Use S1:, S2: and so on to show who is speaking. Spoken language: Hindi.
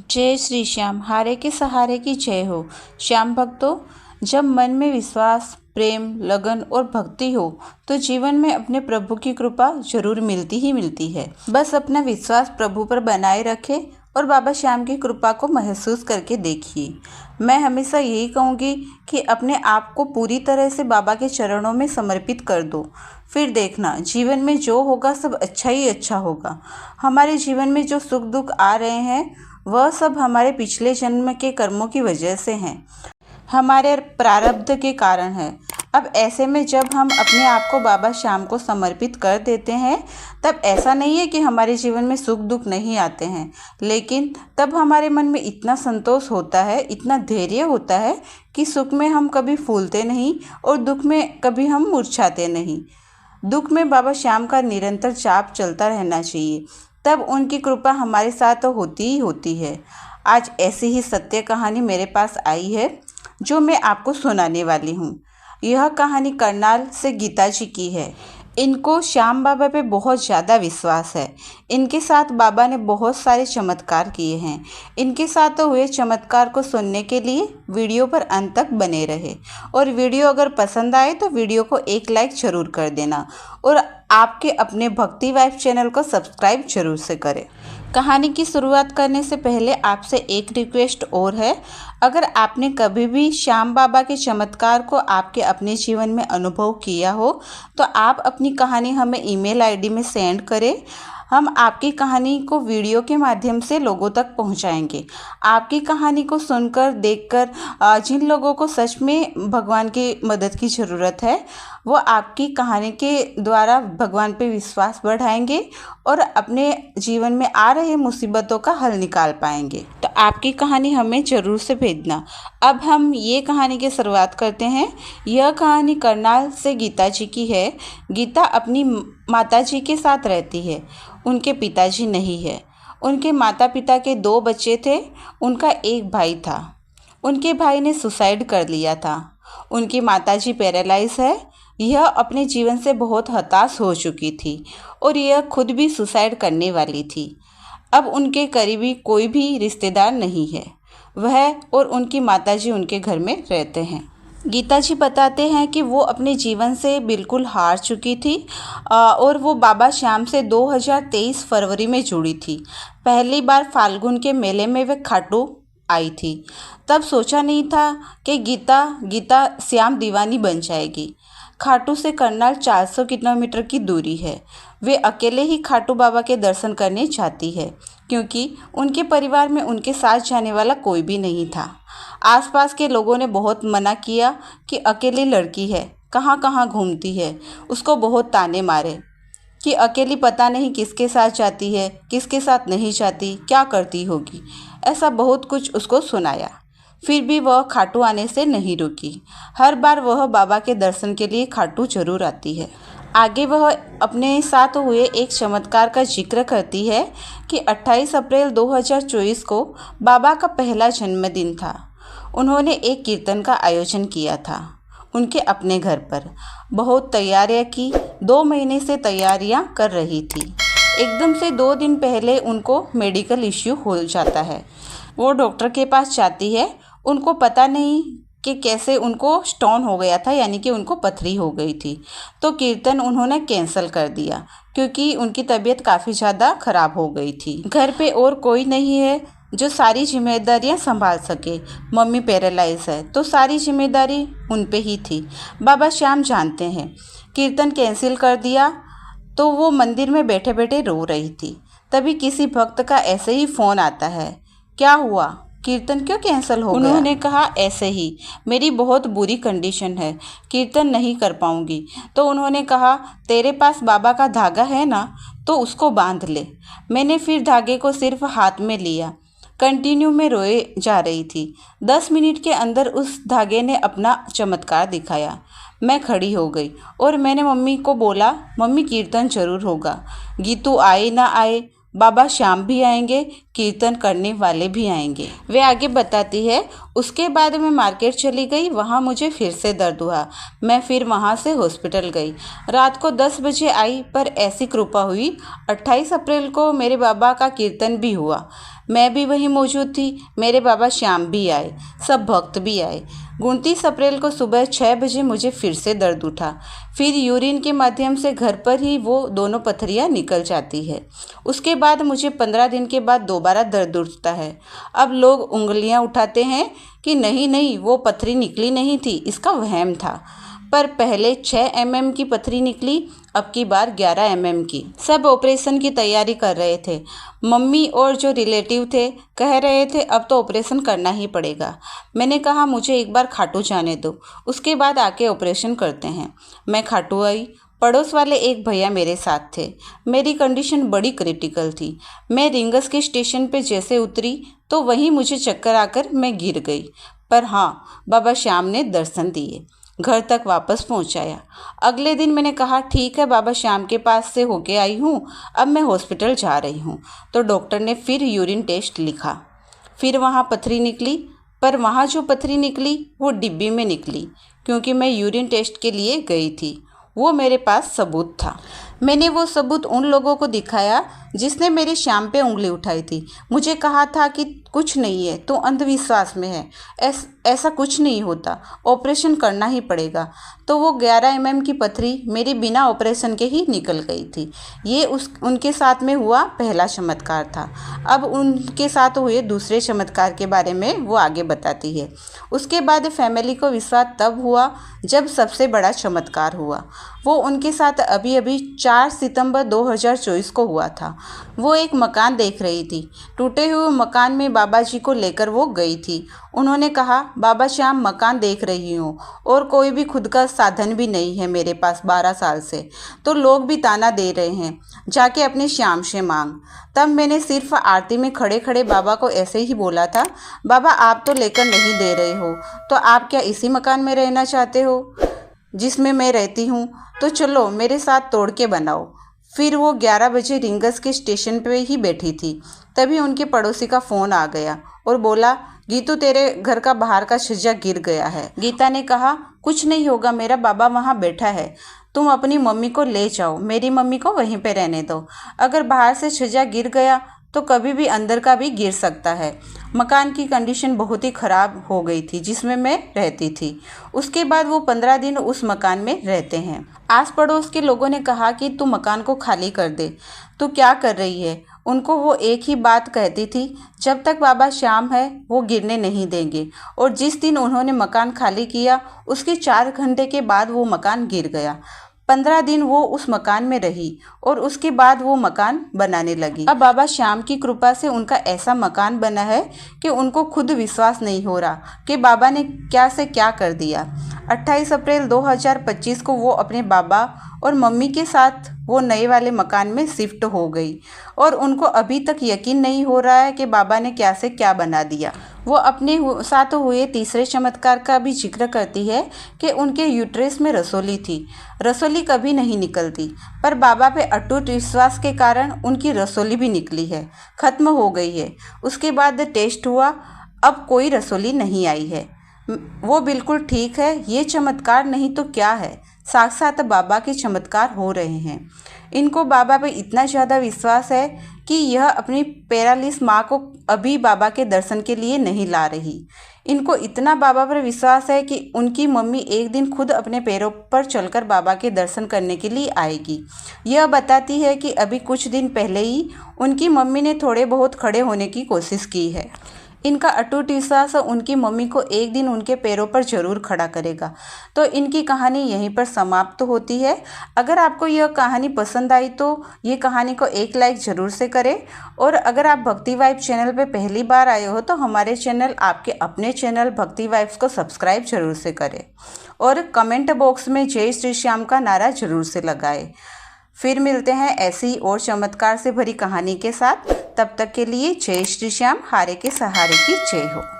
S1: जय श्री श्याम, हारे के सहारे की जय हो। श्याम भक्तों, जब मन में विश्वास, प्रेम, लगन और भक्ति हो तो जीवन में अपने प्रभु की कृपा जरूर मिलती ही मिलती है। बस अपना विश्वास प्रभु पर बनाए रखें और बाबा श्याम की कृपा को महसूस करके देखिए। मैं हमेशा यही कहूँगी कि अपने आप को पूरी तरह से बाबा के चरणों में समर्पित कर दो, फिर देखना जीवन में जो होगा सब अच्छा ही अच्छा होगा। हमारे जीवन में जो सुख दुख आ रहे हैं वह सब हमारे पिछले जन्म के कर्मों की वजह से हैं, हमारे प्रारब्ध के कारण है। अब ऐसे में जब हम अपने आप को बाबा श्याम को समर्पित कर देते हैं तब ऐसा नहीं है कि हमारे जीवन में सुख दुख नहीं आते हैं, लेकिन तब हमारे मन में इतना संतोष होता है, इतना धैर्य होता है कि सुख में हम कभी फूलते नहीं और दुख में कभी हम मुरझाते नहीं। दुख में बाबा श्याम का निरंतर जाप चलता रहना चाहिए, तब उनकी कृपा हमारे साथ तो होती ही होती है। आज ऐसी ही सत्य कहानी मेरे पास आई है जो मैं आपको सुनाने वाली हूँ। यह कहानी करनाल से गीता जी की है। इनको श्याम बाबा पे बहुत ज़्यादा विश्वास है। इनके साथ बाबा ने बहुत सारे चमत्कार किए हैं। इनके साथ हुए चमत्कार को सुनने के लिए वीडियो पर अंत तक बने रहे और वीडियो अगर पसंद आए तो वीडियो को एक लाइक ज़रूर कर देना और आपके अपने भक्ति वाइफ चैनल को सब्सक्राइब जरूर से करें। कहानी की शुरुआत करने से पहले आपसे एक रिक्वेस्ट और है, अगर आपने कभी भी श्याम बाबा के चमत्कार को आपके अपने जीवन में अनुभव किया हो तो आप अपनी कहानी हमें ईमेल आईडी में सेंड करें। हम आपकी कहानी को वीडियो के माध्यम से लोगों तक पहुंचाएंगे। आपकी कहानी को सुनकर, देखकर जिन लोगों को सच में भगवान की मदद की ज़रूरत है वो आपकी कहानी के द्वारा भगवान पे विश्वास बढ़ाएंगे और अपने जीवन में आ रहे मुसीबतों का हल निकाल पाएंगे। तो आपकी कहानी हमें ज़रूर से भेजना। अब हम ये कहानी की शुरुआत करते हैं। यह कहानी करनाल से गीता जी की है। गीता अपनी माता जी के साथ रहती है, उनके पिताजी नहीं है। उनके माता पिता के 2 बच्चे थे, उनका एक भाई था। उनके भाई ने सुसाइड कर लिया था। उनकी माताजी पैरालाइज है। यह अपने जीवन से बहुत हताश हो चुकी थी और यह खुद भी सुसाइड करने वाली थी। अब उनके करीबी कोई भी रिश्तेदार नहीं है। वह और उनकी माताजी उनके घर में रहते हैं। गीता जी बताते हैं कि वो अपने जीवन से बिल्कुल हार चुकी थी और वो बाबा श्याम से 2023 फरवरी में जुड़ी थी। पहली बार फाल्गुन के मेले में वे खाटू आई थी। तब सोचा नहीं था कि गीता श्याम दीवानी बन जाएगी। खाटू से करनाल 400 किलोमीटर की दूरी है। वे अकेले ही खाटू बाबा के दर्शन करने जाती है क्योंकि उनके परिवार में उनके साथ जाने वाला कोई भी नहीं था। आसपास के लोगों ने बहुत मना किया कि अकेली लड़की है, कहाँ कहाँ घूमती है। उसको बहुत ताने मारे कि अकेली पता नहीं किसके साथ जाती है, किसके साथ नहीं जाती, क्या करती होगी। ऐसा बहुत कुछ उसको सुनाया। फिर भी वह खाटू आने से नहीं रुकी। हर बार वह बाबा के दर्शन के लिए खाटू जरूर आती है। आगे वह अपने साथ हुए एक चमत्कार का जिक्र करती है कि 28 अप्रैल 2024 को बाबा का पहला जन्मदिन था। उन्होंने एक कीर्तन का आयोजन किया था उनके अपने घर पर। बहुत तैयारियां की, 2 महीने से तैयारियां कर रही थी। एकदम से 2 दिन पहले उनको मेडिकल इश्यू हो जाता है। वो डॉक्टर के पास जाती है। उनको पता नहीं कि कैसे उनको स्टोन हो गया था, यानी कि उनको पथरी हो गई थी। तो कीर्तन उन्होंने कैंसिल कर दिया क्योंकि उनकी तबीयत काफ़ी ज़्यादा ख़राब हो गई थी। घर पे और कोई नहीं है जो सारी जिम्मेदारियां संभाल सके। मम्मी पैरालाइज है तो सारी जिम्मेदारी उन पे ही थी। बाबा श्याम जानते हैं। कीर्तन कैंसिल कर दिया तो वो मंदिर में बैठे बैठे रो रही थी। तभी किसी भक्त का ऐसे ही फ़ोन आता है, क्या हुआ, कीर्तन क्यों कैंसिल हो गया? उन्होंने कहा ऐसे ही, मेरी बहुत बुरी कंडीशन है, कीर्तन नहीं कर पाऊंगी। तो उन्होंने कहा तेरे पास बाबा का धागा है ना, तो उसको बांध ले। मैंने फिर धागे को सिर्फ हाथ में लिया। कंटिन्यू में रोए जा रही थी। 10 मिनट के अंदर उस धागे ने अपना चमत्कार दिखाया। मैं खड़ी हो गई और मैंने मम्मी को बोला, मम्मी कीर्तन जरूर होगा। गीतू आए ना आए, बाबा श्याम भी आएंगे, कीर्तन करने वाले भी आएंगे। वे आगे बताती है, उसके बाद मैं मार्केट चली गई, वहाँ मुझे फिर से दर्द हुआ। मैं फिर वहाँ से हॉस्पिटल गई। रात को 10 बजे आई, पर ऐसी कृपा हुई 28 अप्रैल को मेरे बाबा का कीर्तन भी हुआ। मैं भी वहीं मौजूद थी। मेरे बाबा श्याम भी आए, सब भक्त भी आए। 29 अप्रैल को सुबह 6 बजे मुझे फिर से दर्द उठा। फिर यूरिन के माध्यम से घर पर ही वो दोनों पथरियाँ निकल जाती है। उसके बाद मुझे 15 दिन के बाद दोबारा दर्द उठता है। अब लोग उंगलियां उठाते हैं कि नहीं नहीं, वो पथरी निकली नहीं थी, इसका वहम था। पर पहले 6 mm की पथरी निकली, अब की बार 11 mm की। सब ऑपरेशन की तैयारी कर रहे थे। मम्मी और जो रिलेटिव थे कह रहे थे अब तो ऑपरेशन करना ही पड़ेगा। मैंने कहा मुझे एक बार खाटू जाने दो, उसके बाद आके ऑपरेशन करते हैं। मैं खाटू आई। पड़ोस वाले एक भैया मेरे साथ थे। मेरी कंडीशन बड़ी क्रिटिकल थी। मैं रिंगस के स्टेशन पे जैसे उतरी तो वहीं मुझे चक्कर आकर मैं गिर गई। पर हाँ, बाबा श्याम ने दर्शन दिए, घर तक वापस पहुंचाया। अगले दिन मैंने कहा ठीक है, बाबा श्याम के पास से होके आई हूँ, अब मैं हॉस्पिटल जा रही हूँ। तो डॉक्टर ने फिर यूरिन टेस्ट लिखा। फिर वहाँ पथरी निकली, पर वहाँ जो पथरी निकली वो डिब्बी में निकली, क्योंकि मैं यूरिन टेस्ट के लिए गई थी। वो मेरे पास सबूत था। मैंने वो सबूत उन लोगों को दिखाया जिसने मेरे श्याम पे उंगली उठाई थी। मुझे कहा था कि कुछ नहीं है, तो अंधविश्वास में है, ऐसा कुछ नहीं होता, ऑपरेशन करना ही पड़ेगा। तो वो 11 mm की पथरी मेरी बिना ऑपरेशन के ही निकल गई थी। ये उनके साथ में हुआ पहला चमत्कार था। अब उनके साथ हुए दूसरे चमत्कार के बारे में वो आगे बताती है। उसके बाद फैमिली को विश्वास तब हुआ जब सबसे बड़ा चमत्कार हुआ। वो उनके साथ अभी अभी 4 सितंबर 2024 को हुआ था। वो एक मकान देख रही थी। टूटे हुए मकान में बाबा जी को लेकर वो गई थी। उन्होंने कहा बाबा श्याम, मकान देख रही हूँ और कोई भी खुद का साधन भी नहीं है मेरे पास 12 साल से, तो लोग भी ताना दे रहे हैं, जाके अपने श्याम से मांग। तब मैंने सिर्फ आरती में खड़े खड़े बाबा को ऐसे ही बोला था, बाबा आप तो लेकर नहीं दे रहे हो, तो आप क्या इसी मकान में रहना चाहते हो जिसमें मैं रहती हूँ? तो चलो मेरे साथ तोड़ के बनाओ। फिर वो 11 बजे रिंगस के स्टेशन पे ही बैठी थी। तभी उनके पड़ोसी का फ़ोन आ गया और बोला, गीतू तेरे घर का बाहर का छज्जा गिर गया है। गीता ने कहा, कुछ नहीं होगा, मेरा बाबा वहाँ बैठा है, तुम अपनी मम्मी को ले जाओ, मेरी मम्मी को वहीं पे रहने दो। अगर बाहर से छज्जा गिर गया तो कभी भी अंदर का भी गिर सकता है। मकान की कंडीशन बहुत ही ख़राब हो गई थी जिसमें मैं रहती थी। उसके बाद वो 15 दिन उस मकान में रहते हैं। आस पड़ोस के लोगों ने कहा कि तू मकान को खाली कर दे, तू क्या कर रही है? उनको वो एक ही बात कहती थी, जब तक बाबा श्याम है वो गिरने नहीं देंगे। और जिस दिन उन्होंने मकान खाली किया उसके 4 घंटे के बाद वो मकान गिर गया। 15 दिन वो उस मकान में रही और उसके बाद वो मकान बनाने लगी। अब बाबा श्याम की कृपा से उनका ऐसा मकान बना है कि उनको खुद विश्वास नहीं हो रहा कि बाबा ने क्या से क्या कर दिया। 28 अप्रैल 2025 को वो अपने बाबा और मम्मी के साथ वो नए वाले मकान में शिफ्ट हो गई और उनको अभी तक यकीन नहीं हो रहा है कि बाबा ने क्या से क्या बना दिया। वो अपने साथ हुए तीसरे चमत्कार का भी जिक्र करती है कि उनके यूट्रस में रसोली थी। रसोली कभी नहीं निकलती, पर बाबा पे अटूट विश्वास के कारण उनकी रसोली भी निकली है, खत्म हो गई है। उसके बाद टेस्ट हुआ, अब कोई रसोली नहीं आई है, वो बिल्कुल ठीक है। ये चमत्कार नहीं तो क्या है, साक्षात बाबा के चमत्कार हो रहे हैं। इनको बाबा पे इतना ज़्यादा विश्वास है कि यह अपनी पैरालिस माँ को अभी बाबा के दर्शन के लिए नहीं ला रही। इनको इतना बाबा पर विश्वास है कि उनकी मम्मी एक दिन खुद अपने पैरों पर चलकर बाबा के दर्शन करने के लिए आएगी। यह बताती है कि अभी कुछ दिन पहले ही उनकी मम्मी ने थोड़े बहुत खड़े होने की कोशिश की है। इनका अटूट विश्वास उनकी मम्मी को एक दिन उनके पैरों पर जरूर खड़ा करेगा। तो इनकी कहानी यहीं पर समाप्त होती है। अगर आपको यह कहानी पसंद आई तो ये कहानी को एक लाइक ज़रूर से करें, और अगर आप भक्ति वाइब चैनल पे पहली बार आए हो तो हमारे चैनल, आपके अपने चैनल भक्ति वाइब्स को सब्सक्राइब जरूर से करें और कमेंट बॉक्स में जय श्री श्याम का नारा जरूर से लगाएं। फिर मिलते हैं ऐसी और चमत्कार से भरी कहानी के साथ। तब तक के लिए जय श्री श्याम, हारे के सहारे की जय हो।